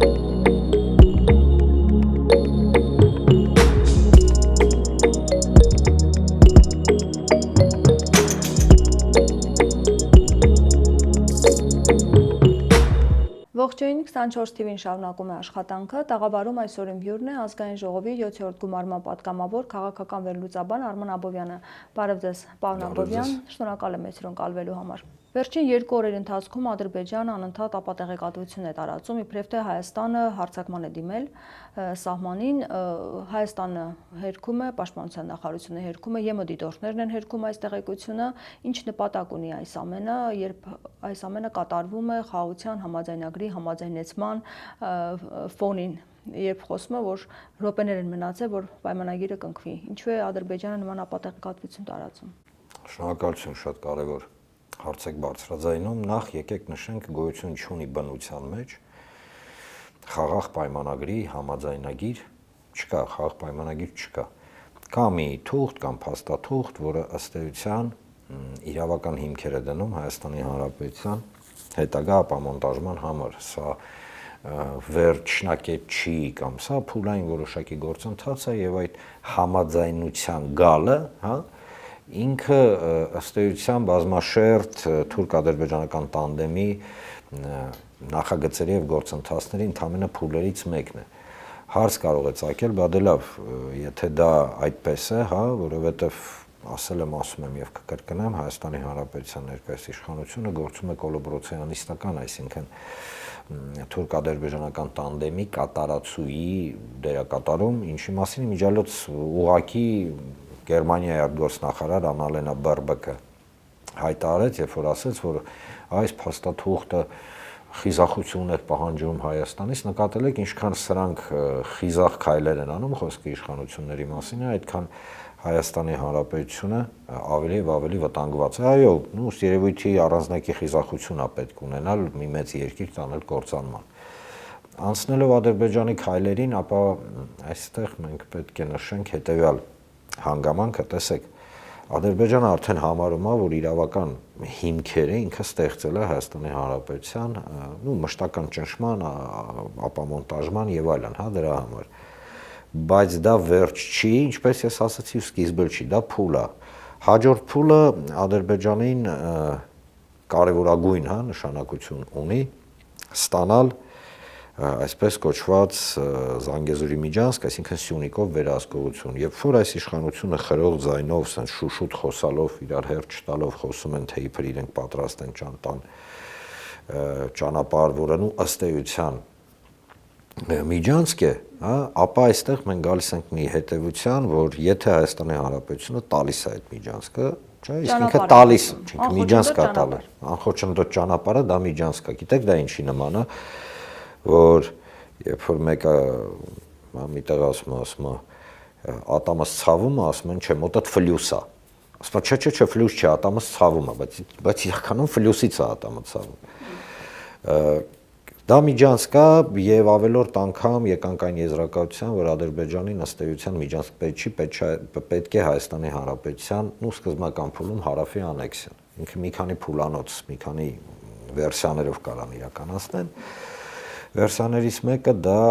Ողջույն 24 TV-ին շարունակում է աշխատանքը, տաղավարում այսօր իմ հյուրն է ազգային ժողովի 7-րդ գումարման պատգամավոր քաղաքական վերլուծաբան Արման Աբովյանը։ Բարև ձեզ, պարոն Աբովյան, շնորհակալ եմ մեծ ընկալվելու համար։ Վերջին 2 օրերի ընթացքում Ադրբեջանը անընդհատ ապատեղեկատվություն է տարածում, իբրև թե Հայաստանը հարձակման է դիմել սահմանին, Հայաստանը հերքում է, Պաշտպանության նախարարությունը հերքում է, ԵՄ դիտորդներն են հերքում այս տեղեկությունը, ինչ նպատակ ունի այս ամենը, երբ այս ամենը կատարվում է խաղաղության համաձայնագրի համաձայնեցման ֆոնին, երբ խոսում է, որ րոպեներ են մնացել, որ պայմանագիրը կնքվի, ինչու է Ադրբեջանը նման ապատեղեկատվություն տարածում։ Շնորհակալություն, շատ կարևոր հարց եք բարձրաձայնում, նախ եկեք նշենք գոյություն չունի բնության մեջ խաղաղ պայմանագրի համաձայնագիր չկա, խաղաղ պայմանագիր չկա։ Կա մի թուղթ կամ փաստաթուղթ, որը ըստ էության իրավական հիմքեր է դնում Հայաստանի Հանրապետության հետագա ապամոնտաժման համար։ Սա վերջնակետ չի կամ սա փուլային որոշակի գործընթաց է եւ այդ համաձայնության գալը, ինքը ըստ էության բազմաշերտ թուրք-ադրբեջանական տանդեմի նախագծերի եւ գործընթացների ընդամենը փուլերից մեկն է։ Հարց կարող է ծագել, բա դե լավ, եթե դա այդպես է, որովհետեւ ասում եմ եւ կկրկնեմ, Հայաստանի Հանրապետության ներկայիս իշխանությունը գործում է կոլաբորացիոնիստական, այսինքն թուրք-ադրբեջանական տանդեմի կատարածուի դերակատարում, ինչի մասին իմիջիալոց ուղղակի Գերմանիայի արտգործնախարար Աննալենա Բերբոկը հայտարարեց, երբ որ ասաց, որ այս փաստաթուղթը խիզախություն է պահանջում Հայաստանից, նկատել եք ինչքան սրանք խիզախ քայլեր են անում խոսքի իշխանությունների մասին, այդքան Հայաստանի Հանրապետությունը ավելի եւ ավելի վտանգված է։ Այո, ըստ երևույթի առանձնակի խիզախություն է պետք ունենալ մի մեծ երկիր տանել կործանման։ Անցնելով Ադրբեջանի քայլերին, ապա այստեղ մենք պետք է նշենք հետեւյալ հանգամանքը, տեսեք, Ադրբեջանը արդեն համարում է, որ իրավական հիմքերը ինքը ստեղծել է Հայաստանի Հանրապետության, մշտական ճնշման, ապամոնտաժման եւ այլն, դրա համար։ Բայց դա վերջ չի, ինչպես ես ասացի, սկիզբը չի, դա փուլ է։ Հաջորդ փուլը Ադրբեջանին կարևորագույն, նշանակություն ունի ստանալ այսպես կոչված Զանգեզուրի միջանցք, այսինքն Սյունիքով վերահսկողություն։ Երբ որ այս իշխանությունը խրող ձայնով, շուշուտ խոսալով, իրար հերթ չտալով խոսում են, թե իբր իրենք պատրաստ են տան ճանապարհ, որը ըստ էության միջանցք է, ապա այստեղ մենք գալիս ենք մի հետևության, որ եթե Հայաստանի Հանրապետությունը տալիս է այդ միջանցքը, այսինքն տալիս, միջանցք է տալը, անխոչնդոտ ճանապարհը դա միջանցք է։ Գիտեք դա ինչի նման է, որ երբ որ մեկը միտեղ ասում է ատամս ցավում է, ասում են չէ, մոտդ ֆլյուս է։ Ասում է չէ, ֆլյուս չէ, ատամս ցավում է, բայց իրականում ֆլյուսից է ատամը ցավում։ Դա միջանցք է եւ ավելորդ անգամ եկանք այն եզրակացության, որ Ադրբեջանին ըստ էության միջանցք պետք է Հայաստանի Հանրապետության սկզբնական փուլում հարավի անեքսիան։ Ինքը մի քանի փուլանոց, մի քանի վերսիաներով կարան իրականացնեն։ Վերսիաներից մեկը դա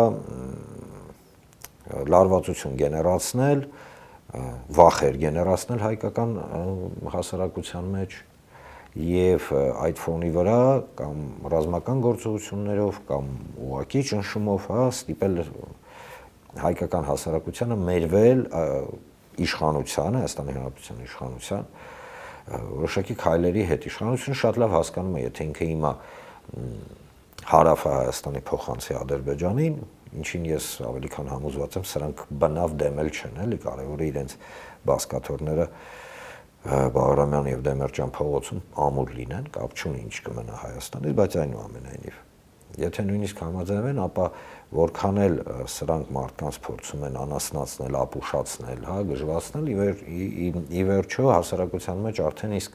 լարվածություն գեներացնել, վախեր գեներացնել հայկական հասարակության մեջ եւ այդ ֆոնի վրա կամ ռազմական գործողություններով կամ ուղղակի ճնշումով ստիպել հայկական հասարակությանը մերվել իշխանությանը, Հայաստանի Հանրապետության իշխանության որոշակի քայլերի հետ։ Իշխանությունը շատ լավ հասկանում է, եթե ինքը հիմա հարավը Հայաստանի փոխանցի Ադրբեջանին, ինչին ես ավելի քան համոզված եմ, սրանք բնավ դեմել չեն, էլի կարևորը իրենց բասկաթորները Բաղրամյան եւ Դեմիրճյան փողոցում ամուր լինեն, կապ չունի ինչ կմնա Հայաստանից, բայց այնուամենայնիվ եթե նույնիսկ համաձայնվեն, ապա որքան էլ սրանք մարդկանց փորձում են անասնացնել, ապուշացնել, գժվացնել, ի վերջո հասարակության մեջ արդեն իսկ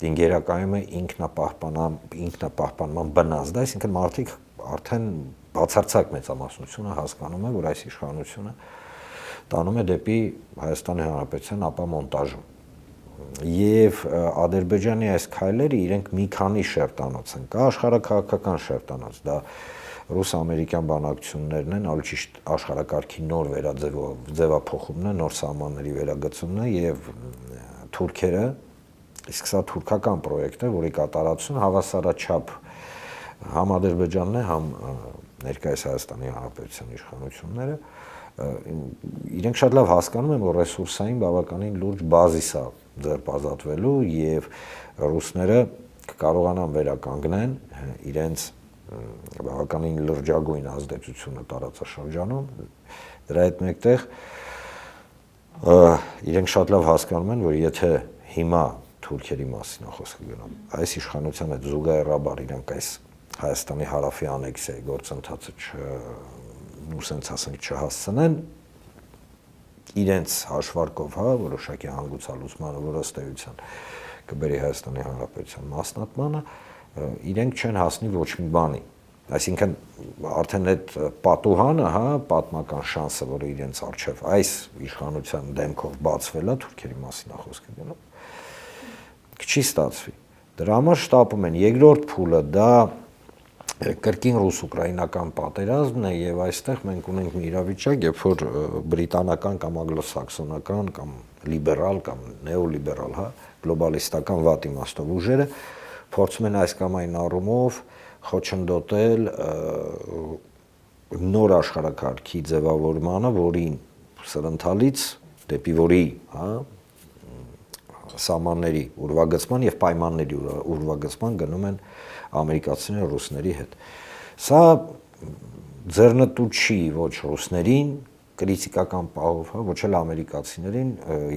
ինգերակայում է ինքնապահպանման բնազդ, այսինքն մարդիկ արդեն բացարձակ մեծամասնությունը հասկանում է, որ այս իշխանությունը տանում է դեպի Հայաստանի Հանրապետության ապամոնտաժում։ Եվ Ադրբեջանի այս քայլերը իրենք մի քանի շերտանոց են, կա աշխարհաքաղաքական շերտանոց, դա ռուս-ամերիկյան բանակցություններն են, ավելի ճիշտ աշխարհակարգի նոր վերաձևափոխումն է, նոր սահմանների վերագծումն է եւ թուրքերը, իսկ սա թուրքական պրոյեկտ է, որի կատարածություն հավասարաչափ համ Ադրբեջանն է, համ ներկայիս Հայաստանի Հանրապետության իշխանությունները իրենք շատ լավ հասկանում են, որ ռեսուրսային բավականին լուրջ բազիս է ձեռբազատվելու եւ ռուսները կկարողանան վերականգնեն իրենց բավականին լրջագույն ազդեցությունը տարածաշրջանում, դրա հետ մեկտեղ իրենք շատ լավ հասկանում են, որ եթե հիմա թուրքերի մասին է խոսքը գնում, այս իշխանության հետ զուգահեռաբար իրենք այս Հայաստանի հարավի անեքսիայի գործընթացը նույնսենց ասենք չհասցնեն իրենց հաշվարկով, հա, որոշակի հանգուցալուծմանը, որը ըստ էության կբերի Հայաստանի Հանրապետության մասնատմանը, իրենք չեն հասնի ոչ մի բանի։ Այսինքն արդեն այդ պատուհանը, հա, պատմական շանսը, որը իրենց առջև այս իշխանության դեմքով բացվել է, թուրքերի մասին է խոսքը գնում, չի ստացվի։ Դրա համար շտապում են երկրորդ փուլը դա կրկին ռուս-ուկրաինական պատերազմն է եւ այստեղ մենք ունենք մի իրավիճակ, երբ որ բրիտանական կամ անգլոսաքսոնական կամ լիբերալ կամ նեոլիբերալ, հա, գլոբալիստական վատ իմաստով ուժերը փորձում են այս կամ այն առումով խոչընդոտել նոր աշխարհակարգի ձևավորմանը, որին սրընթալից դեպի որի, հա, սահմանների ուրվագծման եւ պայմանների ուրվագծման գնում են ամերիկացիները ռուսների հետ։ Սա ձեռնտու չի ոչ ռուսներին կրիտիկական պահով, հա, ոչ էլ ամերիկացիներին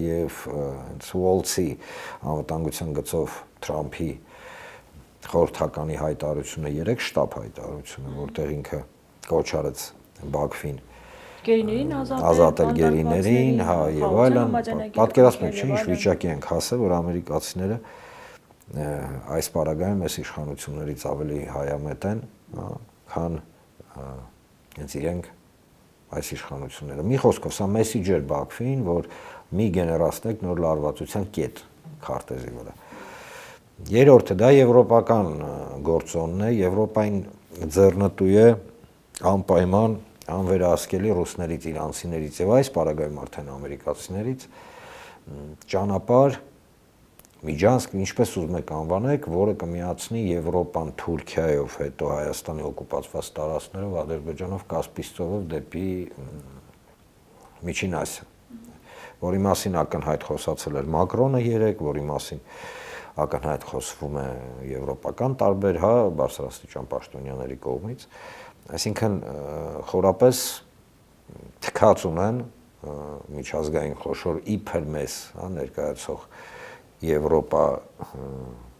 եւ հենց Ուոլցի անվտանգության գծով Թրամփի խորհրդականի հայտարարությունը 3 շտապ հայտարարությունը, որտեղ ինքը կոչ արեց Բաքվին գերիներին ազատել գերիներին, հա, եւ այլն, պատկերացնեք, չէ՞, ինչ վիճակի ենք հասել, որ ամերիկացիները այս պարագայում այս իշխանություններից ավելի հայամետ են, քան հենց իրենք այս իշխանությունները։ Մի խոսքով, սա մեսիջ էր Բաքվին, որ մի գեներացնեք նոր լարվածության կետ քարտեզի վրա։ Երրորդը դա եվրոպական գործոնն է, Եվրոպային ձեռնտու է անպայման անվերահսկելի ռուսներից, իրանցիներից եւ այս պարագայում արդեն ամերիկացիներից ճանապարհ միջանցք, ինչպես ուզում եք անվանեք, որը կմիացնի Եվրոպան Թուրքիայով, հետո Հայաստանի օկուպացված տարածքներով, Ադրբեջանով, Կասպից ծովով դեպի Միջին Ասիա, որի մասին ակնհայտ խոսացել էր Մակրոնը երեկ, որի մասին ակնհայտ խոսվում է եվրոպական տարբեր, հա, բարձրաստիճան պաշտոնյաների կողմից, այսինքն խորապես թքած ունեն միջազգային խոշոր իբր մեզ, հա, ներկայացող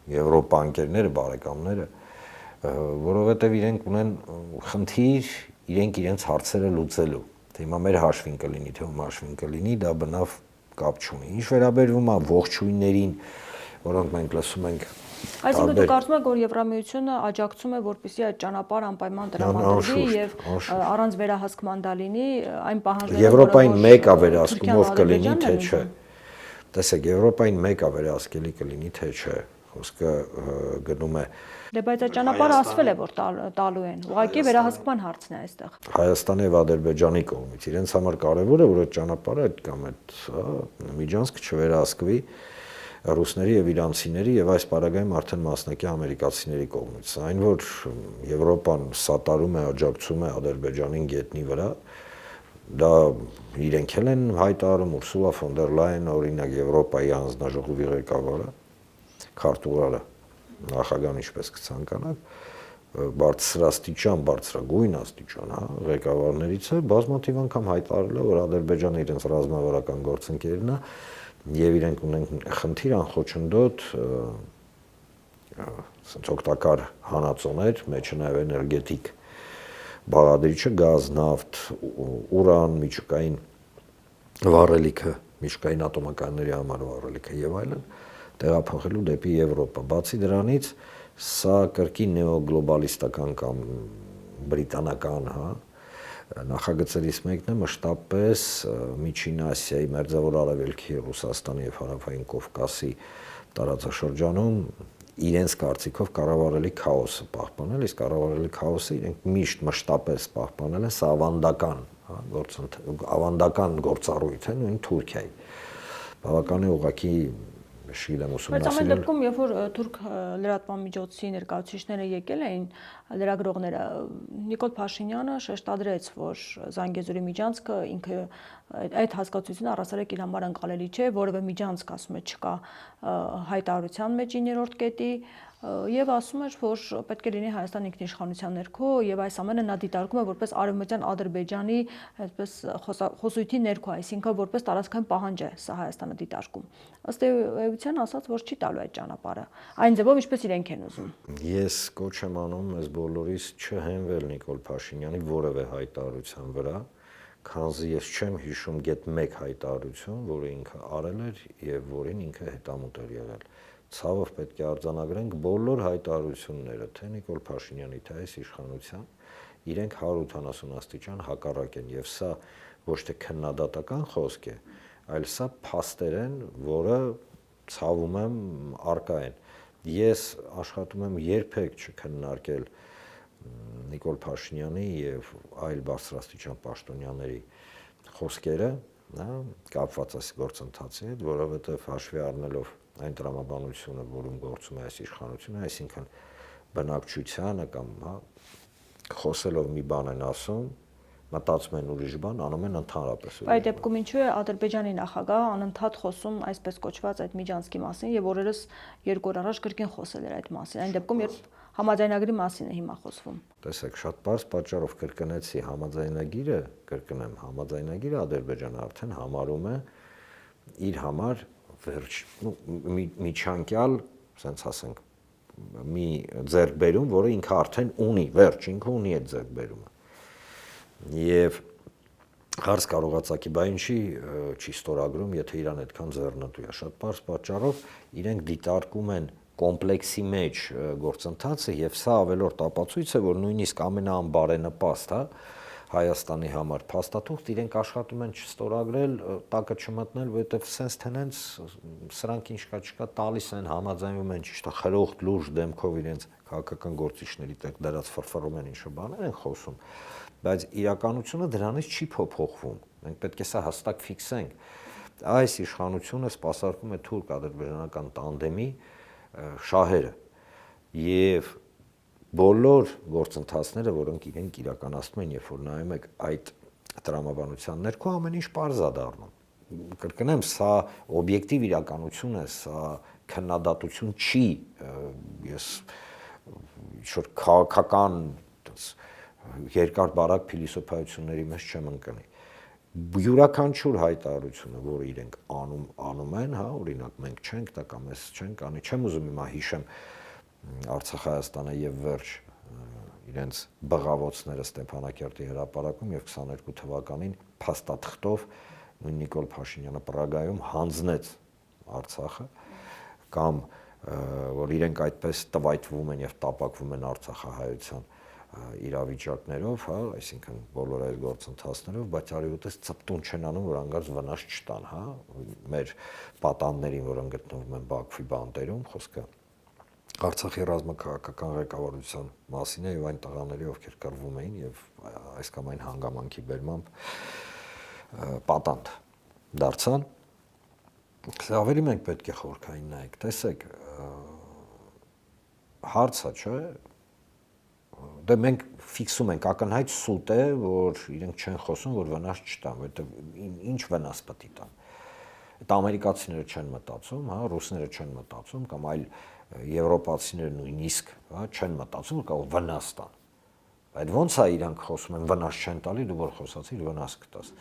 Եվրոպա ընկերները, բարեկամները, որովհետև իրենք ունեն խնդիր իրենց հարցերը լուծելու։ Թե հիմա մեր հաշվին կլինի, թե ում հաշվին կլինի, դա բնավ կապ չունի։ Ինչ վերաբերվում է ողջույններին, որոնք մենք լսում ենք Այսինքն դուք կարծում եք, որ Եվրամիությունը աջակցում է, որպեսզի այդ ճանապարհը անպայման տրամադրվի եւ առանց վերահսկման դա լինի, այն պահանջները Եվրոպային մեկը վերահսկումով կլինի, թե չէ։ Տեսեք, Եվրոպային մեկը վերահսկելի կլինի, թե չէ։ Խոսքը գնում է Դե բայց այդ ճանապարհը ասվել է, որ տալու են։ Ուղղակի վերահսկման հարցն է այստեղ։ Հայաստանի եւ Ադրբեջանի կողմից իրենց համար կարեւոր է, որ այդ ճանապարհը այդ կամ այդ միջանցքը չվերահսկվի ռուսների եւ իրանցիների եւ այս պարագայում արդեն մասնակի ամերիկացիների կողմից։ Այն որ Եվրոպան սատարում է, աջակցում է Ադրբեջանին գետնի վրա, դա իրենք են հայտարարում Ուրսուլա ֆոն դեր Լայեն, օրինակ Եվրոպայի հանձնաժողովի ղեկավարը, քարտուղարը, նախագահն ինչպես կցանկանաք, բարձրաստիճան, բարձրագույն աստիճան, հա, ղեկավարներից է, բազմաթիվ անգամ հայտարարել է, որ Ադրբեջանը իրենց ռազմավարական գործընկերն է եւ իրենք ունեն խնդիր անխոչնդոտ ասենց օգտակար հանածոներ, մեջը նաեւ էներգետիկ բաղադրիչը, գազ, նավթ, ուրան, միջուկային վառելիքը, միջուկային ատոմականների համար վառելիքը եւ այլն տեղափոխելու դեպի Եվրոպա։ Բացի դրանից, սա կրկին նեոգլոբալիստական կամ բրիտանական, հա, նախագծերից մեկն է մշտապես Միջին Ասիայի, Մերձավոր Արևելքի, Ռուսաստանի եւ Հարավային Կովկասի տարածաշրջանում իրենց կարծիքով կառավարելի քաոսը պահպանել, իսկ կառավարելի քաոսը իրենք միշտ մշտապես պահպանել են, սա ավանդական գործառույթ է նույն Թուրքիայի։ Բավականին ուղղակի շիլեմ Բայց ամեն ուսումնասիրել։ դեպքում, երբ որ թուրք լրատվամիջոցի ներկայացուցիչները եկել էին, լրագրողները, Նիկոլ Փաշինյանը շեշտադրեց, որ Զանգեզուրի միջանցքը ինքը այդ հասկացությունը առասարակ իր համար ընկալելի չէ, որևէ միջանցք ասում է չկա հայտարարության մեջ 9-րդ կետի եւ ասում էր, որ պետք է լինի Հայաստան ինքնիշխանության ներքո եւ այս ամենը նա դիտարկում է որպես արևմտյան Ադրբեջանի այսպես խոսույթի ներքո, այսինքն որպես տարածքային պահանջ է սա Հայաստանը դիտարկում։ Ըստ էության ասած, որ չի տալու այդ ճանապարհը։ Այն ձևով, ինչպես իրենք են ուզում։ Ես կոչ եմ անում մեզ բոլորիս չհենվել Նիկոլ Փաշինյանի որևէ հայտարարության վրա, քանզի ես չեմ հիշում գեթ մեկ հայտարարություն, որը ինքը արել էր եւ որին ինքը հետամուտ էր եղել։ Ցավով պետք է արձանագրենք բոլոր հայտարարությունները, թե Նիկոլ Փաշինյանի, թե այս իշխանության, իրենք 180 աստիճան հակառակ են եւ սա ոչ թե քննադատական խոսք է, այլ սա փաստեր են, որը ցավում եմ արկա են։ Ես աշխատում եմ երբեք չքննարկել Նիկոլ Փաշինյանի եւ այլ բարձրաստիճան պաշտոնյաների խոսքերը, կապված այս գործընթացի հետ, որովհետեւ հաշվի առնելով այն տրամաբանությունը, որում գործում է այս իշխանությունը, այսինքն բնակչությանը կամ խոսելով մի բան են ասում, մտածում են ուրիշ բան, անում են ընդհանրապես։ Այդ դեպքում ինչու է Ադրբեջանի նախագահը անընդհատ խոսում այսպես կոչված այդ միջանցքի մասին եւ օրերս 2 օր առաջ կրկին խոսել էր այդ մասին։ Այն դեպքում, երբ համաձայնագրի մասին է հիմա խոսվում։ Տեսեք, շատ բարձ պատճառով կրկնեցի համաձայնագիրը, կրկնեմ, համաձայնագիրը Ադրբեջանը արդեն համարում է իր համար վերջ, միջանկյալ, ասենք ասենք, մի ձեռքբերում, որը ինքը արդեն ունի, վերջ, ինքը ունի այդ ձեռքբերումը։ Եվ հարց կարողացակի բա ինչի չի ստորագրում, եթե իրան այդքան ձեռնտու է։ Շատ բարձ պատճառով իրենք դիտարկում են կոմպլեքսի մեջ գործընթացը եւ սա ավելորդ ապացույց է, որ նույնիսկ ամենաանբարենպաստ, Հայաստանի համար փաստաթուղթ իրենք աշխատում են չստորագրել, տակը չմտնել, որովհետեւ sense tenants սրանք ինչ կա չկա տալիս են, համաձայնվում են, ճիշտ է, խրոխտ լուրջ դեմքով իրենց քաղաքական գործիչների տեղ դրած ֆրֆռում են ինչ-որ բաներ են խոսում, բայց իրականությունը դրանից չի փոփոխվում։ Մենք պետք է սա հստակ ֆիքսենք։ Այս իշխանությունը սպասարկում է թուրք-ադրբեջանական տանդեմի շահերը եւ բոլոր գործընթացները, որոնք իրենք իրականացնում են, երբ որ նայում եք այդ տրամաբանության ներքո, ամեն ինչ պարզ է դառնում։ Կրկնեմ, սա օբյեկտիվ իրականություն է, սա քննադատություն չի, ես ինչ-որ քաղաքական երկար բարակ փիլիսոփայությունների մեջ չեմ ընկնի։ Յուրաքանչյուր հայտարարությունը, որը իրենք անում են, օրինակ մենք չենք տա կամ ես չենք անի, չեմ ուզում հիմա հիշեմ Արցախ-Հայաստանը եւ վերջ իրենց բղավոցները Ստեփանակերտի հրապարակում եւ 22 թվականին փաստաթղթով նույն Նիկոլ Փաշինյանը Պրագայում հանձնեց Արցախը կամ որ իրենք այդպես տվայտվում են եւ տապակվում են արցախահայության իրավիճակներով, այսինքն բոլոր այս գործընթացներով, բայց արիուտես ծպտուն չեն անում, որ անգամ վնաս չտան, մեր պատաններին, որոնք գտնվում են Բաքվի բանտերում, խոսքը Արցախի ռազմաքաղաքական ղեկավարության մասին է եւ այն տղաների, ովքեր կռվում էին եւ այս կամ այն հանգամանքի բերմամբ պատանդ դարձան։ Ավելի մենք պետք է խորքային նայենք, տեսեք, հարցը, չէ՞, դե մենք ֆիքսում ենք ակնհայտ սուտ է, որ իրենք չեն խոսում, որ վնաս չտան, որովհետեւ ինչ վնաս պետք է տան։ Այդ ամերիկացիները չեն մտածում, ռուսները չեն մտածում կամ այլ եվրոպացիները նույնիսկ, չեն մտածում, որ կարող վնաս տան։ Այդ ո՞նց է իրանք խոսում են վնաս չեն տալի, դու որ խոսացիր վնաս կտաս։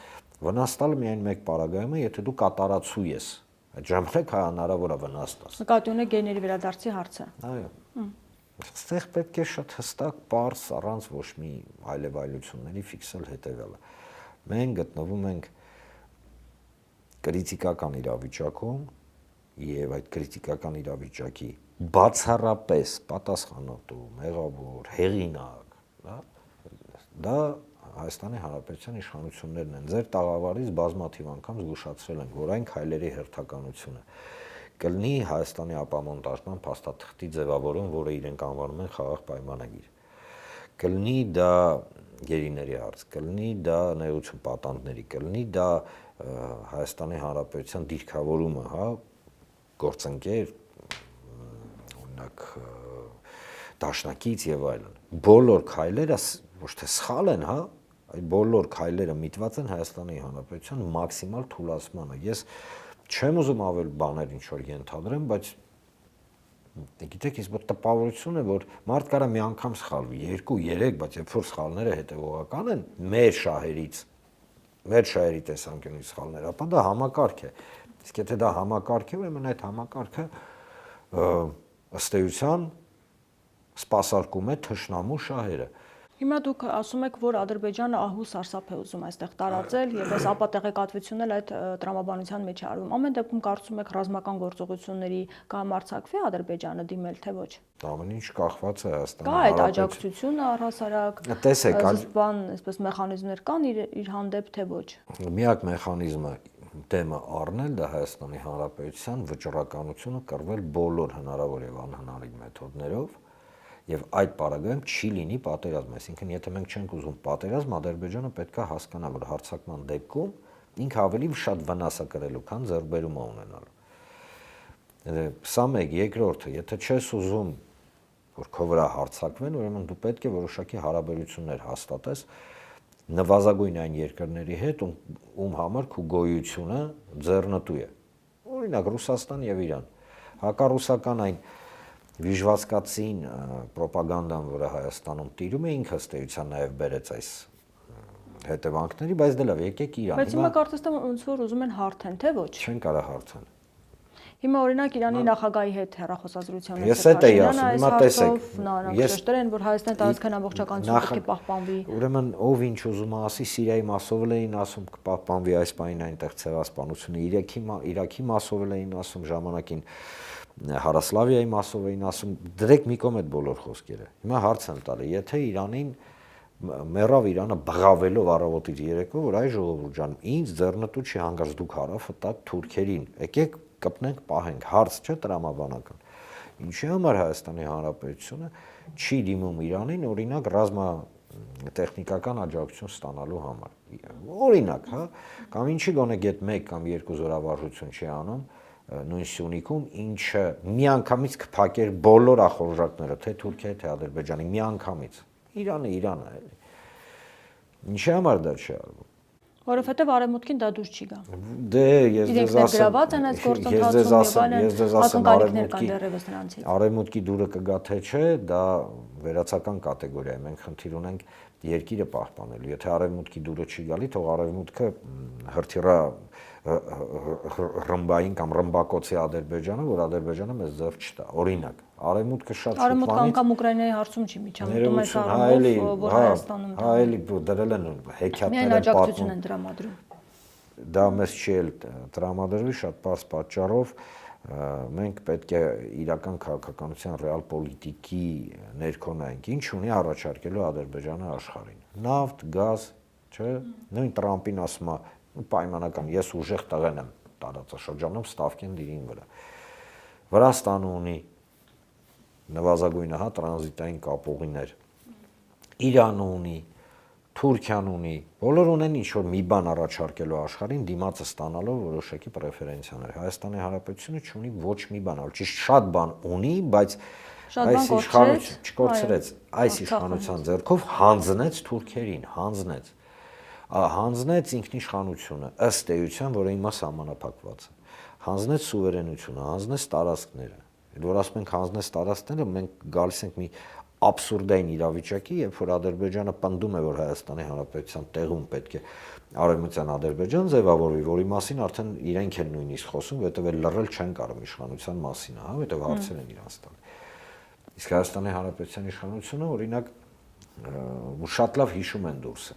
Վնաս տալը միայն մեկ պարագայում է, եթե դու կատարածու ես։ Այդ ժամանակ հնարավոր է վնաս տաս։ Նկատի ունեք գեների վերադարձի հարցը։ Այո։ Այստեղ պետք է շատ հստակ, պարզ, առանց ոչ մի այլևայլությունների ֆիքսել հետևյալը։ Մենք գտնվում ենք կրիտիկական իրավիճակում եւ այդ կրիտիկական իրավիճակի բացառապես պատասխանատու, մեղավոր, հեղինակ, դա Հայաստանի Հանրապետության իշխանություններն են։ Ձեր տաղավարից բազմաթիվ անգամ զգուշացրել են, որ այն քայլերի հերթականությունը կլինի Հայաստանի ապամոնտաժման փաստաթղթի ձևավորում, որը իրենք անվանում են խաղաղ պայմանագիր։ Կլինի դա գերիների հարց, կլինի դա ներողություն պատանդների, կլինի դա Հայաստանի Հանրապետության դիրքավորումը, հա, գործընկեր, օրինակ դաշնակից եւ այլն։ Բոլոր քայլերը ոչ թե սխալ են, հա, այդ բոլոր քայլերը միտված են Հայաստանի Հանրապետության մաքսիմալ թուլացմանը։ Ես չեմ ուզում ավել բաներ ինչ որ ենթադրեմ, բայց գիտեք, ինձ մոտ տպավորություն է, որ մարդ կարա մի անգամ սխալվի, 2-3, բայց երբ որ սխալները հետևողական են մեր շահերի տեսանկյունից սխալներ, ապա դա համակարգ է։ Իսկ եթե դա համակարգ է, ուրեմն այդ համակարգը ըստ էության սպասարկում է թշնամու շահերը։ Հիմա դուք ասում եք, որ Ադրբեջանը ահու սարսափ է ուզում այստեղ տարածել եւ այս ապատեղեկատվությունն էլ այդ տրամաբանության մեջ է արվում։ Ամեն դեպքում կարծում եք ռազմական գործողությունների կհամարձակվի Ադրբեջանը դիմել թե ոչ։ Ամեն ինչ կախված է Հայաստանի Կա այդ աջակցությունը առհասարակ։ Տեսեք, բան, այսպես մեխանիզմներ կան իր հանդեպ թե ոչ։ Միակ մեխանիզմը դեմը առնել դա Հայաստանի Հանրապետության վճռականությունը կռվել բոլոր հնարավոր եւ անհնարին մեթոդներով եւ այդ պարագայում չի լինի պատերազմ, այսինքն եթե մենք չենք ուզում պատերազմ, Ադրբեջանը պետք է հասկանա, որ հարձակման դեպքում ինքը ավելի շատ վնաս է կրելու, քան ձեռքբերում է ունենալու։ Սա մեկ, երկրորդը, եթե չես ուզում որ քո վրա հարձակվեն, ուրեմն դու պետք է որոշակի հարաբերություններ հաստատես նվազագույն այն երկրների հետ, ում համար քո գոյությունը ձեռնտու է։ Օրինակ Ռուսաստան եւ Իրան։ Հակառուսական այն վիժվածքացին ռոպագանդան, որը Հայաստանում տիրում է, ինքը ըստ էության նաև բերեց այս հետևանքների, բայց դե լավ, եկեք Իրան։ Բայց հիմա կարծես թե ոնց որ ուզում են հարթեն, թե ոչ։ Չեն կարող հարթեն։ Հիմա օրինակ Իրանի նախագահի հետ հեռախոսազրույցն Ես էդ էի ասում, հիմա տեսեք, ես շտերեն, որ Հայաստանի տարածքային ամբողջականությունը պետք է պահպանվի։ Ուրեմն ով ինչ ուզում է ասի, Սիրիայի մասով էլ էին ասում կպահպանվի այս բանին այնտեղ ցեղասպանությունը, Իրաքի մասով էլ էին ասում ժամանակին Հարասլավիայի մասով էին ասում, դրեք մի կողմ այդ բոլոր խոսքերը։ Հիմա հարց եմ տալի, եթե Իրանին մեռավ Իրանը բղավելով առավոտից երեկո, որ այ ժողովուրդ ջան, ինձ ձեռնտու չի հանգած դուք հարավը տակ թուրքերին, եկեք կպնենք, պահենք, հարց չէ տրամաբանական։ Ինչի համար Հայաստանի Հանրապետությունը չի դիմում Իրանին, օրինակ ռազմատեխնիկական աջակցություն ստանալու համար։ Օրինակ, հա, կամ ինչի գոնե գետ 1 կամ 2 զորավարժություն չի անում նույն Սյունիքում, ինչը միանգամից կփակեր բոլոր ախորժակները, թե Թուրքիայի, թե Ադրբեջանի, միանգամից։ Իրանը էլի։ Ինչի համար դա չի արվում։ Որովհետև արևմուտքին դա դուր չի գա։ Դե ես ձեզ ասեմ, արևմուտքի դուրը կգա թե չէ, դա վերացական կատեգորիա է, մենք խնդիր ունենք երկիրը պահպանելու։ Եթե արևմուտքի դուրը չի գալի, թող արևմուտքը հրթիռա ռմբային կամ ռմբակոծի Ադրբեջանը, որ Ադրբեջանը մեզ ձեռք չտա։ Օրինակ, արևմուտքը շատ արևմուտքը անգամ Ուկրաինայի հարցում չի միջամտում այս առումով, որ Հայաստանում դա։ Այլի դրել են հեքիաթներ են աջակցություն են տրամադրում։ Դա մեզ չի էլ տրամադրվի շատ པարզ պատճառով, մենք պետք է իրական քաղաքականության ռեալ պոլիտիկի ներքո նայենք, ինչ ունի առաջարկելու Ադրբեջանը աշխարհին։ Նավթ, գազ, չէ՞, նույն Տրամպին ասում է պայմանական, ես ուժեղ տղեն եմ տարածաշրջանում Ստավկեն դիրին վրա։ Վրաստանը ունի նվազագույնը, հա, տրանզիտային կապուղիներ։ Իրանը ունի, Թուրքիան ունի, բոլոր ունեն ինչ-որ մի բան առաջարկելու աշխարհին, դիմացը ստանալով որոշակի պրեֆերենցիաներ։ Հայաստանի Հանրապետությունը չունի ոչ մի բան, ճիշտ շատ բան ունի, բայց այս իշխանությունը չկորցրեց, այս իշխանության ձեռքով հանձնեց թուրքերին, հանձնեց ինքնիշխանությունը, ըստ էության, որը հիմա սահմանափակված է, հանձնեց սուվերենությունը, հանձնեց տարածքները։ Որ ասում ենք հանձնեց տարածքները, մենք գալիս ենք մի աբսուրդային իրավիճակի, երբ որ Ադրբեջանը պնդում է, որ Հայաստանի Հանրապետության տեղում պետք է արևմտյան Ադրբեջան ձևավորվի, որի մասին արդեն իրենք են նույնիսկ խոսում, որովհետև լռել չեն կարող իշխանության մասին, հա, որովհետև հարցեր են իրանց տալի։ Իսկ Հայաստանի Հանրապետության իշխանությունը, օրինակ, շատ լավ հիշում են դուրսը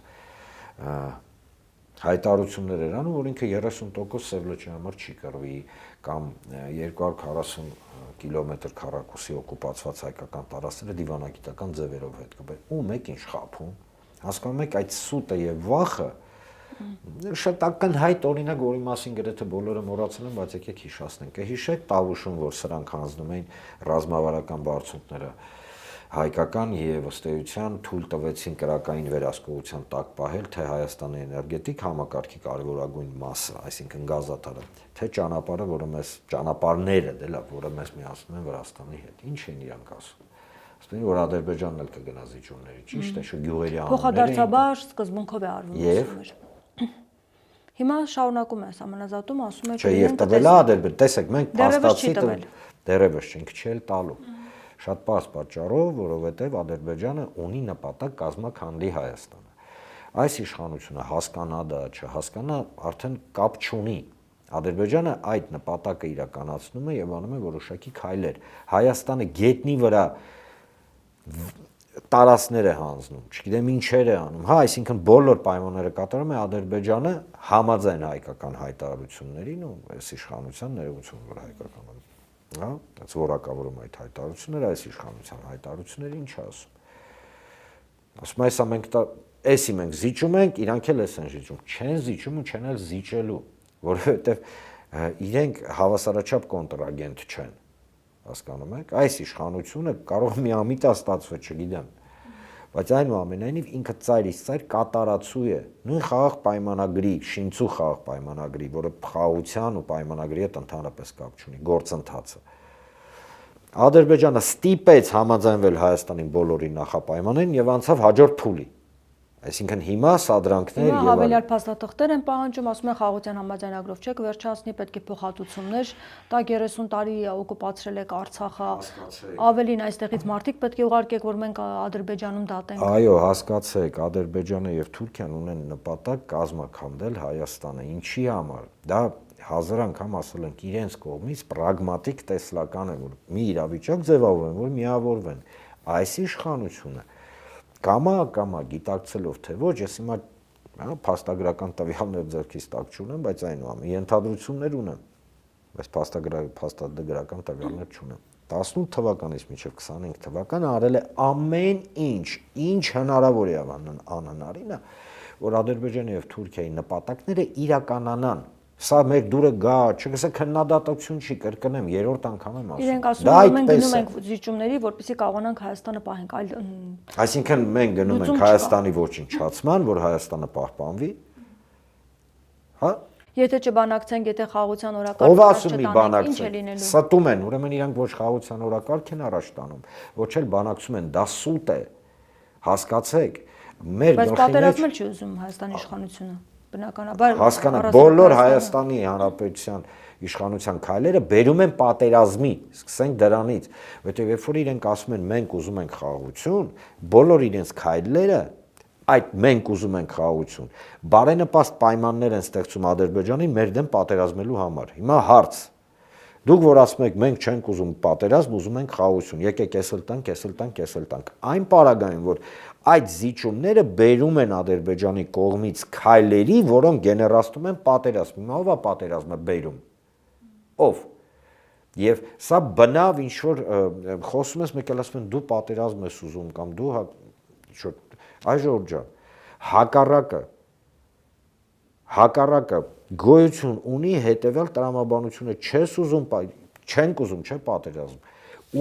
հայտարարություններ էր անում, որ ինքը 30% Սևլոջի համար չի կռվի կամ 240 կիլոմետր քառակուսի օկուպացված հայկական տարածքները դիվանագիտական ձևերով հետ կբեր։ Ու մեկ ինչ խափում։ Հասկանում եք, այդ սուտը եւ վախը Շատ ակնհայտ օրինակ, որի մասին գրեթե բոլորը մոռացել են, բայց եկեք հիշեցնենք։ Կհիշեք Տավուշում, որ սրանք հանձնում էին ռազմավարական բարձունքները հայկական եւ ըստ էության թույլ տվեցին կրակային վերահսկողության տակ պահել թե Հայաստանի էներգետիկ համակարգի կարևորագույն մասը, այսինքն գազատարը, թե ճանապարհը, որը մեզ ճանապարհները դե լավ, որը մեզ միացնում են Վրաստանի հետ։ Ինչ են իրանք ասում։ Ասում են, որ Ադրբեջանն էլ կգնա զիջումների, ճիշտ է, շո գյուղերի անունները։ Փոխադարձաբար սկզբունքով է արվում։ Հիմա շարունակում է համանազատում, ասում է, չէ, եւ տվել է Ադրբեջան, տեսեք, մենք փաստացի դերևս չենք չել տալու։ Շատ պարզ պատճառով, որովհետև Ադրբեջանը ունի նպատակ կազմաքանդի Հայաստանը։ Այս իշխանությունը հասկանա դա, չհասկանա, արդեն կապ չունի։ Ադրբեջանը այդ նպատակը իրականացնում է եւ անում է որոշակի քայլեր։ Հայաստանը գետնի վրա տարածքներ է հանձնում, չգիտեմ ինչեր է անում։ Հա, այսինքն բոլոր պայմանները կատարում է Ադրբեջանը համաձայն հայկական հայտարարություններին ու այս իշխանության ներողություն, որ հայկական հա, that's որակավորում այդ հայտարարությունները, այս իշխանության հայտարարությունները ինչ ասում։ Ասում է, մենք էսի մենք զիջում ենք, իրանք էլ էս են զիջում, չեն զիջում ու չեն էլ զիջելու, որովհետև իրենք հավասարաչափ կոնտրագենտ չեն, հասկանում եք, այս իշխանությունը կարող մի ամիտա ստացվի, չգիտեմ, բայց այնուամենայնիվ ինքը ծայրից ծայր կատարածու է, նույն խաղաղ պայմանագրի, Շինցու խաղաղ պայմանագրի, որը խաղաղության ու պայմանագրի հետ ընդհանրապես կապ չունի, գործընթացը։ Ադրբեջանը ստիպեց համաձայնվել Հայաստանի բոլորի նախապայմաններին եւ անցավ հաջորդ փուլի։ Այսինքն հիմա սադրանքներ եւ հավելյալ փաստաթղթեր են պահանջում, ասում են խաղաղության համաձայնագրով չեք վերջացնի, պետք է փոխհատուցումներ, տա 30 տարի օկուպացրել եք Արցախը, ավելին այստեղից մարդիկ պետք է ուղարկեք, որ մենք Ադրբեջանում դատենք։ Այո, հասկացեք, Ադրբեջանը եւ Թուրքիան ունեն նպատակ կազմաքանդել Հայաստանը, ինչի համար։ Դա հազար անգամ ասել ենք իրենց կողմից պրագմատիկ տեսլական է, որ մի իրավիճակ ձևավորեն, որ միավորվեն։ Այս իշխանությունը կամա գիտակցելով թե ոչ, ես հիմա փաստագրական տվյալներ ձեռքից տակ չունեմ, բայց այնուամենայնիվ ենթադրություններ ունեմ, բայց փաստագրական տվյալներ չունեմ։ 18 թվականից մինչև 25 թվականը արել է ամեն ինչ հնարավոր է անհնարինը, որ Ադրբեջանի եւ Թուրքիայի նպատակները իրականանան։ Սա մեր դուրը գա, չգսե քննադատություն չի, կրկնեմ, երրորդ անգամ եմ ասում։ Իրենք ասում են, մենք գնում ենք զիջումների, որպեսզի կարողանանք Հայաստանը պահենք, այլ այսինքն մենք գնում ենք Հայաստանի ոչնչացման, որ Հայաստանը պահպանվի։ Հա? Եթե չբանակցենք, եթե խաղաղության օրակարգ ով ասում է ինչ է լինելու։ Ստում են, ուրեմն իրանք ոչ խաղաղության օրակարգ են առաջ տանում, ոչ էլ բանակցում են, դա սուտ է։ Հասկացեք, մեր բայց պատերազմել չի ուզում Հայաստանի իշխանությունը։ Բնականաբար հասկանաք, բոլոր Հայաստանի Հանրապետության իշխանության քայլերը բերում են պատերազմի, սկսենք դրանից, որտեղ երբ որ իրենք ասում են մենք ուզում ենք խաղաղություն, բոլոր իրենց քայլերը այդ մենք ուզում ենք խաղաղություն, բարենպաստ պայմաններ են ստեղծում Ադրբեջանին մեր դեմ պատերազմելու համար։ Հիմա հարց. դուք որ ասում եք մենք չենք ուզում պատերազմ, ուզում ենք խաղաղություն, եկեք էսել տանք։ Այն պարագայում, որ այդ զիջումները բերում են Ադրբեջանի կողմից քայլերի, որոնք գեներացնում են պատերազմ։ Հիմա ով է պատերազմը բերում։ Ով։ Եվ սա բնավ ինչ որ խոսում ես, մեկ էլ ասում են դու պատերազմ ես ուզում կամ դու այ Ժորժ ջան, հակառակը գոյություն ունի հետևյալ տրամաբանությունը, չես ուզում, չենք ուզում, չէ՞ պատերազմ։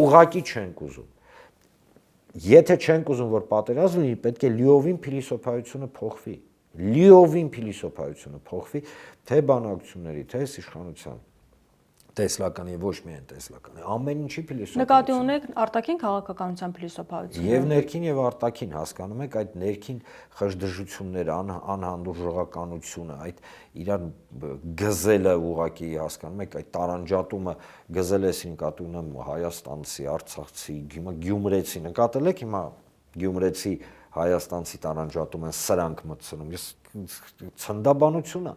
Ուղղակի չենք ուզում։ Եթե չենք ուզում, որ պատերազմ լինի, պետք է լիովին փիլիսոփայությունը փոխվի։ Լիովին փիլիսոփայությունը փոխվի, թե բանակցությունների, թե իշխանության տեսլական եւ ոչ միայն տեսլական, ամեն ինչի փիլիսոփայություն։ Նկատի ունեք արտաքին քաղաքականության փիլիսոփայությունը։ Եվ ներքին եւ արտաքին, հասկանում եք, այդ ներքին խժդժությունները, անհանդուրժողականությունը, այդ իրար գզելը ուղակի, հասկանում եք, այդ տարանջատումը գզել է նկատի ունեմ հայաստանցի, արցախցի, հիմա գյումրեցի, նկատել եք հիմա գյումրեցի հայաստանցի տարանջատում են սրանք մտցնում։ Ես ցնդաբանություն է։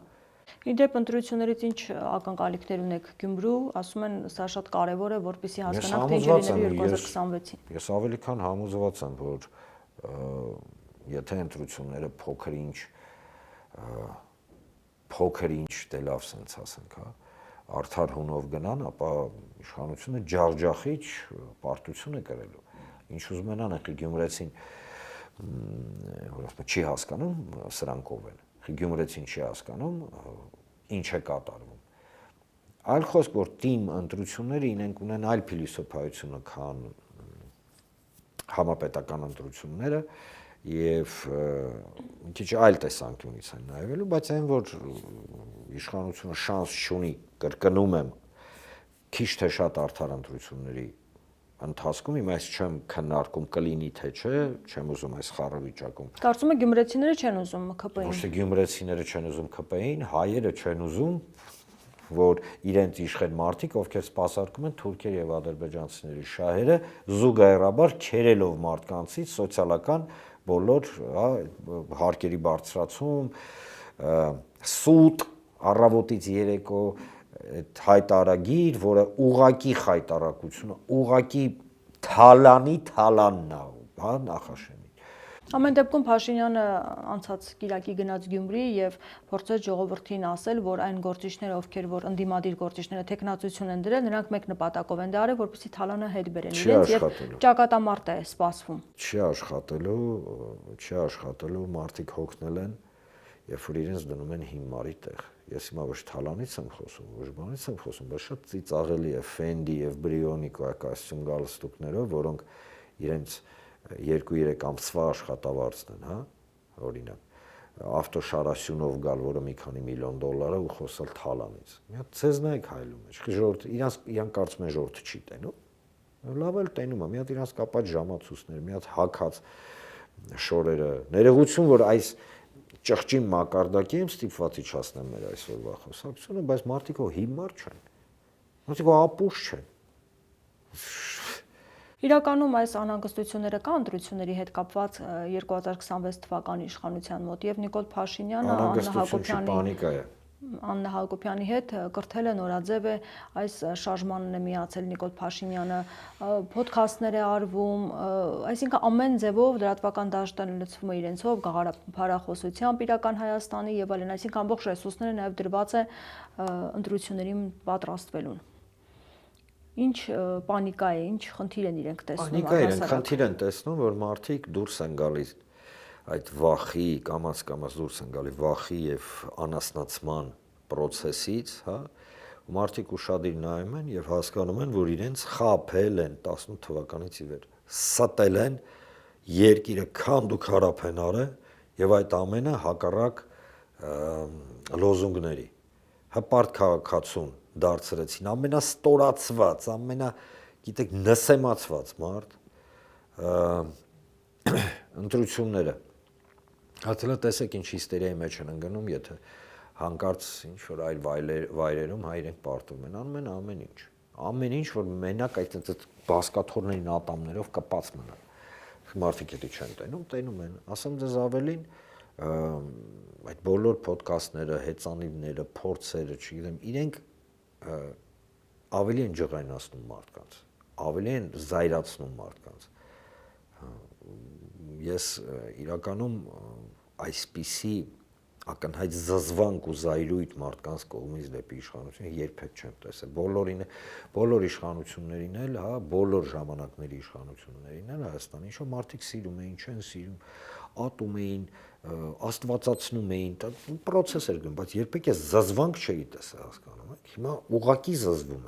Իդեպ ընտրություններից ինչ ակնկալիքներ ունեք Գյումրու, ասում են սա շատ կարևոր է, որպեսզի հասկանանք թե ինչ լինելու 2026-ին։ Ես ավելի քան համոզված եմ, որ եթե ընտրությունները փոքր ինչ դե լավ sense ասենք, հա, արդար հունով գնան, ապա իշխանությունը ջախջախիչ պարտություն է կրելու։ Ինչ ուզում են անեն, Գյումրեցին որ ասում չի հասկանում սրանք ով են։ գյումրեցին չի հասկանում, ինչ է կատարվում։ Այլ խոսք, որ թիմ ընտրությունները իրենք ունեն այլ փիլիսոփայությունը, քան համապետական ընտրությունները եւ մի քիչ այլ տեսանկյունից են նայվելու, բայց այն որ իշխանությունը շանս չունի, կրկնում եմ, քիչ թե շատ արդար ընտրությունների ընթացքում, հիմա ես չեմ քննարկում կլինի թե չէ, չեմ ուզում այս խառը վիճակում։ Կարծում եք գյումրեցիները չեն ուզում ԿՊ-ին։ Ոչ թե գյումրեցիները չեն ուզում ԿՊ-ին, հայերը չեն ուզում, որ իրենց իշխեն մարդիկ, ովքեր սպասարկում են թուրքեր եւ ադրբեջանցիների շահերը, զուգահեռաբար քերելով մարդկանցից սոցիալական բոլոր հարկերի բարձրացում, սուտ, առավոտից երեկո այդ հայտարարագիր, որը ուղակի խայտարակությունը, ուղակի թալանն է, հա, Նախաշեմին։ Ամեն դեպքում Փաշինյանը անցած կիրակի գնաց Գյումրի եւ փորձեց ժողովրդին ասել, որ այն գործիչները, ովքեր որ ընդդիմադիր գործիչները տեխնացություն են դրել, նրանք մեկ նպատակով են դարել, որպեսզի թալանը հետ բերեն իրենց եւ ճակատամարտ է սպասվում։ Չի աշխատելու, մարդիկ հոգնել են, երբ որ իրենց դնում են հիմարի տեղ։ Ես հիմա ոչ թալանից եմ խոսում, ոչ բանից եմ խոսում, բայց շատ ծիծաղելի է Ֆենդի եւ Բրիոնի կոստյում գալստուկներով, որոնք իրենց 2-3 ամսվա աշխատավարձն են, հա, օրինակ ավտոշարասյունով գալ, որը մի քանի միլիոն դոլար է ու խոսալ թալանից։ Մի հատ ցեզ նայեք հայլում է, ժողովուրդ իրանք կարծում են ժողովուրդը չի տենում։ Լավ էլ տենում է, մի հատ իրանք կապած ժամացույցներ, մի հատ հակած շորերը, ներողություն, որ այս ճղճին մակարդակի եմ ստիպված իջացնեմ մեր այսօրվա խոսակցությունը, բայց մարդիկ հիմար չեն, մարդիկ ապուշ չեն։ Իրականում այս անհանգստությունները կա ընտրությունների հետ կապված 2026 թվականի իշխանության մոտ եւ Նիկոլ Փաշինյանը Աննա Հակոբյանի հետ կրթել է նորաձև է այս շարժմանն է միացել Նիկոլ Փաշինյանը, ոդքասթներ է արվում, այսինքն ամեն ձևով լրատվական դաշտը լցվում է իրենցով, գաղափարախոսությամբ իրական Հայաստանի եւ այլն, այսինքն ամբողջ ռեսուրսները նաեւ դրված է ընտրություններին պատրաստվելուն։ Ինչ պանիկա է, ինչ խնդիր են իրենք տեսնում։ Պանիկա իրենք խնդիր են տեսնում, որ մարդիկ դուրս են գալիս այդ վախի, կամաց դուրս են գալի վախի եւ անասնացման process-ից, հա, ու մարդիկ ուշադիր նայում են եւ հասկանում են, որ իրենց խաբել են 18 թվականից ի վեր, ստել են երկիրը քանդ ու քարափ են արել եւ այդ ամենը հակառակ լոզունգների, հպարտ քաղաքացուն դարձրեցին ամենաստորացված, գիտեք, նսեմացված մարդ ընտրությունները հատելա տեսեք ինչ հիստերիայի մեջ են ընկնում, եթե հանկարծ ինչ որ այլ վայրերում հայ իրենք պարտվում են, անում են ամեն ինչ, որ մենակ այդ բասկաթոռների ատամներով կպած մնան։ Մարդիկ եթե չեն տենում են, ասեմ ձեզ ավելին, այդ բոլոր ոդքասթները, հեծանիվները, փորձերը, չգիտեմ, իրենք ավելի են ջղայնացնում մարդկանց, ավելի են զայրացնում մարդկանց։ Ես իրականում այսպիսի ակնհայտ զզվանք ու զայրույթ մարդկանց կողմից դեպի իշխանությունը երբեք չեմ տեսել։ Բոլոր իշխանություններին էլ, հա, բոլոր ժամանակների իշխանություններին էլ Հայաստանի ինչ-որ մարդիկ սիրում էին, չեն սիրում, ատում էին, աստվածացնում էին, process էր գնում, բայց երբեք ես զզվանք չէի տեսել, հասկանում եք։ Հիմա ուղակի զզվում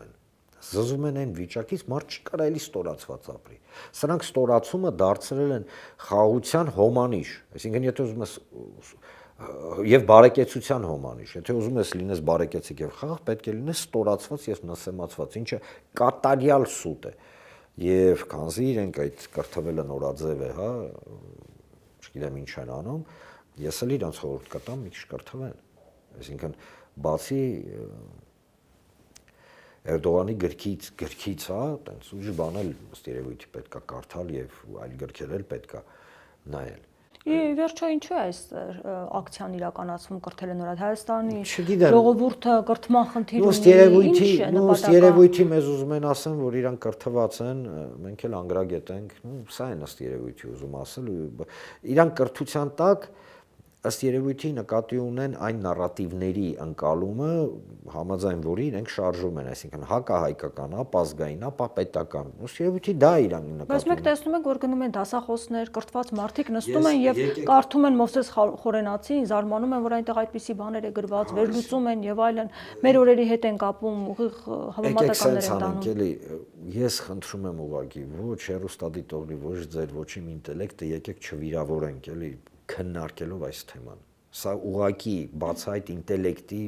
են այն վիճակից, մարդ չի կարող էլի ստորացված ապրի։ Սրանք ստորացումը դարձրել են խաղաղության հոմանիշ, այսինքն եթե ուզում ես եւ բարեկեցության հոմանիշ, եթե ուզում ես լինես բարեկեցիկ եւ խաղաղ, պետք է լինես ստորացված եւ նսեմացված, ինչը կատարյալ սուտ է։ Եվ քանզի իրենք այդ կրթվելը նորաձև է, հա, չգիտեմ ինչ են անում, ես էլ իրանց խորհուրդ կտամ մի քիչ կրթվեն։ Այսինքն բացի Էրդողանի գրքից, հա, տենց ուժի բան էլ ըստ երևույթի պետքա կարդալ եւ այլ գրքեր էլ պետքա նայել։ Ի վերջո ինչու է այս ակցիան իրականացվում կրթել է նորաձև Հայաստանի ժողովուրդը կրթման խնդիր ունի։ Ըստ երևույթի մեզ ուզում են ասեն, որ իրանք կրթված են, մենք էլ անգրագետ ենք, սա են ըստ երևույթի ուզում ասել, իրանք կրթության տակ ըստ երևույթի նկատի ունեն այն նարատիվների ընկալումը, համաձայն որի իրենք շարժում են, այսինքն հակահայկական, ապազգային, ապապետական։ Ըստ երևույթի դա իրան նկատի ունեն։ Բայց մենք տեսնում ենք, որ գնում են դասախոսներ, կրթված մարդիկ նստում են եւ կարդում են Մովսես Խորենացին, զարմանում են, որ այնտեղ այդպիսի բաներ է գրված, վերլուծում են եւ այլն։ Մեր օրերի հետ են կապում, ուղիղ համեմատականներ են տանում։ Ես խնդրում եմ ուղղակի, ոչ հեռուստադիտողի, ոչ ձեր, ոչ իմ ինտելեկտը եկեք չվիրավորենք, էլի քննարկելով այս թեման։ Սա ուղղակի բացահայտ ինտելեկտի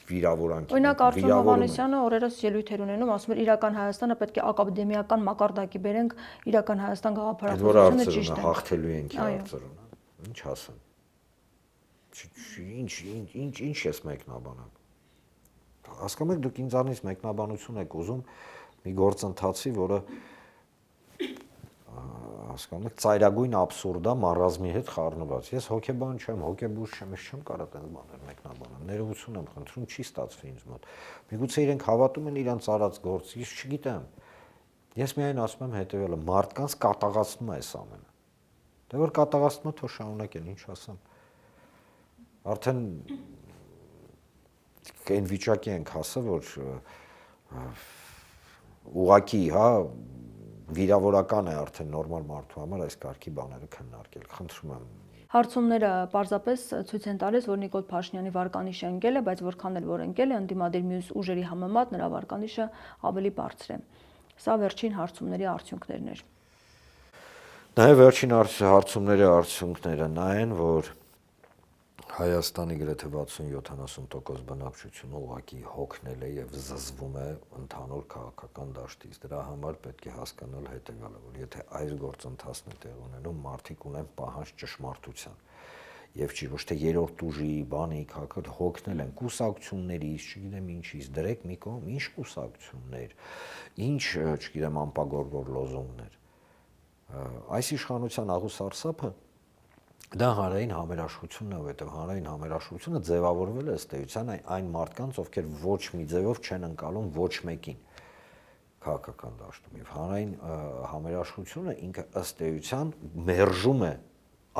վիրավորանք է։ Օրինակ Արտյոմ Հովհաննիսյանը օրերս ելույթ էր ունենում, ասում էր իրական Հայաստանը պետք է ակադեմիական մակարդակի բերենք, իրական Հայաստան գաղափարախոսությունը ճիշտ է։ Հաղթելու ենք Արծրունը։ Ինչ ասեմ։ Ինչ ես մեկնաբանում։ Հասկանում եք, դուք ինձանից մեկնաբանություն եք ուզում մի գործընթացի, որը հասկանում եք, ծայրագույն աբսուրդա մարազմի հետ խառնված։ Ես հոգեբան չեմ, հոգեբույժ չեմ, ես չեմ կարող այդպես բաներ մեկնաբանել։ Ներողություն եմ խնդրում, չի ստացվի ինձ մոտ։ Միգուցե իրենք հավատում են իրանց արած գործ, ես չգիտեմ։ Ես միայն ասում եմ հետևյալը, մարդկանց կատաղացնում է այս ամենը։ Դե որ կատաղացնում է, թող շարունակեն, ինչ ասեմ։ Արդեն այն վիճակի ենք հասել, որ ուղղակի, հա, վիրավորական է արդեն նորմալ մարդու համար այս կարգի բաները քննարկել։ Խնդրում եմ։ Հարցումները պարզապես ցույց են տալիս, որ Նիկոլ Փաշինյանի վարկանիշը ընկել է, բայց որքան էլ որ ընկել է, ընդդիմադիր մյուս ուժերի համեմատ նրա վարկանիշը ավելի բարձր է։ Սա վերջին հարցումների արդյունքներն էր։ Նաև վերջին հարցումների արդյունքները նա են, որ Հայաստանի գրեթե 60-70% բնակչությունը ուղղակի հոգնել է եւ զզվում է ընդհանուր քաղաքական դաշտից։ Դրա համար պետք է հասկանալ հետեւյալը, որ եթե այս գործընթացն է տեղ ունենում, մարդիկ ունեն պահանջ ճշմարտության։ Եվ չի ոչ թե երրորդ ուժի, բանի, քաղաքական հոգնել են կուսակցություններից, չգիտեմ ինչից, դրեք մի կողմ, ինչ կուսակցություններ, ինչ, չգիտեմ, անպագորգոր լոզունգներ։ Այս իշխանության աղուսարսափը դա հանրային համերաշխությունն է, որովհետև հանրային համերաշխությունը ձևավորվել է ըստ էության այն մարդկանց, ովքեր ոչ մի ձևով չեն ընկալում ոչ մեկին քաղաքական դաշտում։ Եվ հանրային համերաշխությունը ինքը ըստ էության մերժում է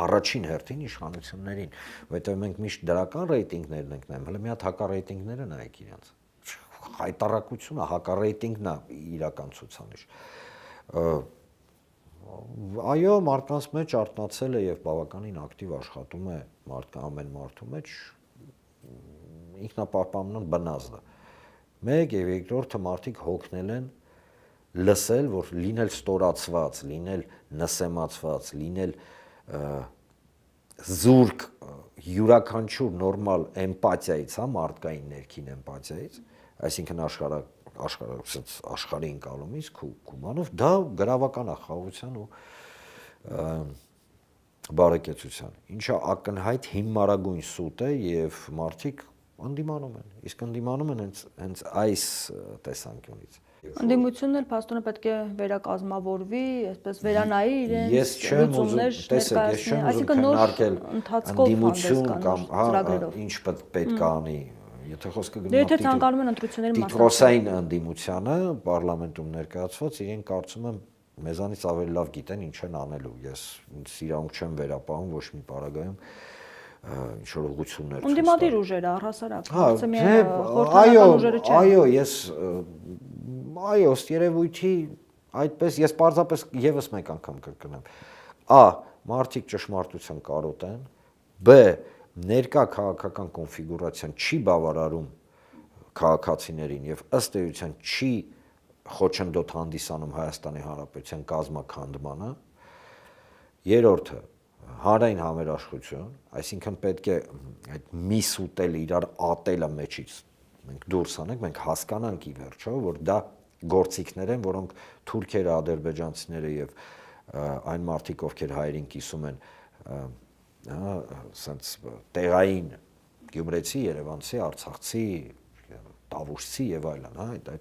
առաջին հերթին իշխանություններին, որովհետև մենք միշտ դրական ռեյտինգներն ենք նայում, հələ մի հատ հակառեյտինգները նայեք իրենց։ Հայտարարությունը հակառեյտինգն է իրական ցուցանիշ։ Այո, մարդկանց մեջ արթնացել է եւ բավականին ակտիվ աշխատում է ամեն մարդու մեջ ինքնապահպանման բնազդը։ Մեկ եւ երկրորդը մարդիկ հոգնել են լսել, որ լինել ստորացված, լինել նսեմացված, լինել զուրկ յուրաքանչյուր նորմալ էմպաթիայից, հա, մարդկային ներքին էմպաթիայից, այսինքն աշխարհի ընկալումից կումանով, դա գրավական է խաղաղության ու բարեկեցության, ինչը ակնհայտ հիմարագույն սուտ է եւ մարդիկ ընդդիմանում են, իսկ ընդդիմանում են հենց այս տեսանկյունից։ Ընդդիմությունն էլ փաստորեն պետք է վերակազմավորվի, այսպես վերանայի իրենց ես չեմ ուզում, տեսեք, ես չեմ ուզում քննարկել ընդդիմություն կամ ինչ պետք է անի, եթե խոսքը գնում է եթե ցանկանում են ընտրությունների տիտրոսային ընդդիմությանը պարլամենտում ներկայացված, իրենք կարծում եմ մեզանից ավելի լավ գիտեն ինչ են անելու։ Ես իրավունք չեմ վերապահում ոչ մի պարագայում ինչ որ ուղղություններ ցույց տալ։ Ընդդիմադիր ուժերը առհասարակ, այո, ըստ երևույթի այդպես ես պարզապես եւս մեկ անգամ կրկնեմ։ Ա. Մարդիկ ճշմարտության կարոտ են, բ. Ներկա քաղաքական կոնֆիգուրացիան չի բավարարում քաղաքացիներին եւ ըստ էության չի խոչընդոտ հանդիսանում Հայաստանի Հանրապետության կազմաքանդմանը։ Երրորդը հանրային համերաշխություն, այսինքն պետք է այդ միս ուտել իրար ատելը մեջից մենք դուրս անենք, մենք հասկանանք ի վերջո, որ դա գործիքներ են, որոնք թուրքերը, ադրբեջանցիները եւ այն մարդիկ, ովքեր հայերին կիսում են, ասենց տեղային գյումրեցի, երևանցի, արցախցի, տավուշցի եւ այլն, հա,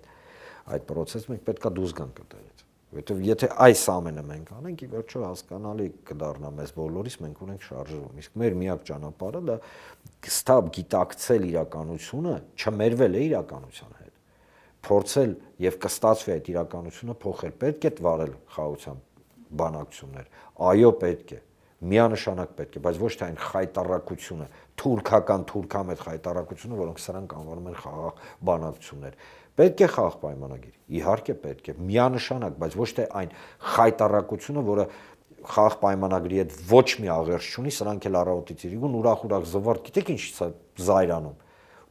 այդ process-ը մենք պետքա դուրս գանք այդտեղից։ Որովհետեւ եթե այս ամենը մենք անենք, ի վերջո հասկանալի կդառնա մեզ բոլորիս, մենք ունենք շարժվում։ Իսկ մեր միակ ճանապարհը դա ստապ գիտակցել իրականությունը, չմերվել է իրականության հետ։ Փորձել եւ կստացվի այդ իրականությունը փոխել։ Պետք է վարել խաղաղության բանակցություններ։ Այո, պետք է, Միանշանակ պետք է, բայց ոչ թե այն խայտառակությունը, թուրքամետ խայտառակությունը, որոնք սրանք անվանում են խաղաղ բանակցություններ։ Պետք է խաղաղ պայմանագիր, իհարկե պետք է, միանշանակ, բայց ոչ թե այն խայտառակությունը, որը խաղաղ պայմանագրի հետ ոչ մի աղերս չունի, սրանք էլ առավոտից իրիկուն ուրախ զվարթ, գիտեք ինչից է զայրանում։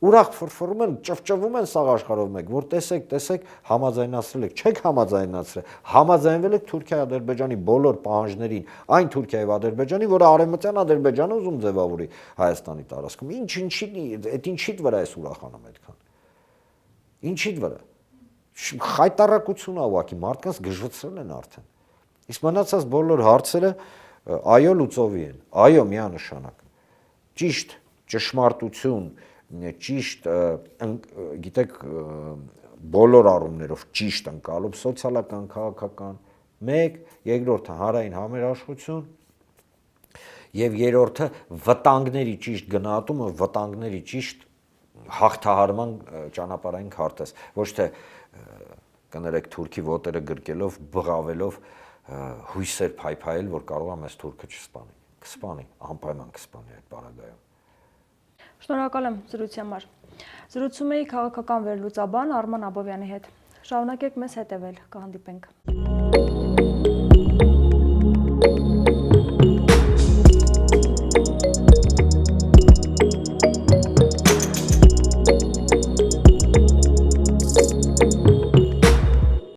Ուրախ ֆրֆռում են, ճվճվում են սաղ աշխարհով մեկ, որ տեսեք, համաձայնացրել եք, չեք համաձայնացրել, համաձայնվել եք Թուրքիա-Ադրբեջանի բոլոր պահանջներին, այն Թուրքիայի եւ Ադրբեջանի, որը արևմտյան Ադրբեջանը ուզում ձևավորի Հայաստանի տարածքում։ Այդ ինչի վրա է ուրախանում այդքան։ Ինչի վրա։ Խայտառակություն է ուղղակի, մարդկանց գժվցրել են արդեն։ Իսկ մնացած բոլոր հարցերը այո լուծովի են, այո միանշանակ։ Ճիշտ, ճշմարտություն, ճիշտ, գիտեք, բոլոր առումներով ճիշտ ընկալում, սոցիալական, քաղաքական, մեկ, երկրորդը հանրային համերաշխություն եւ երրորդը վտանգների ճիշտ գնահատումը, վտանգների ճիշտ հաղթահարման ճանապարհային քարտեզ, ոչ թե կներեք թուրքի ոտերը գրկելով, բղավելով հույսեր փայփայել, որ կարող է մեզ թուրքը չսպանի, կսպանի, անպայման կսպանի այդ պարագայում։ Շնորհակալ եմ զրույցի համար։ Զրուցում էի քաղաքական վերլուծաբան Արման Աբովյանի հետ։ Շարունակեք մեզ հետևել, կհանդիպենք։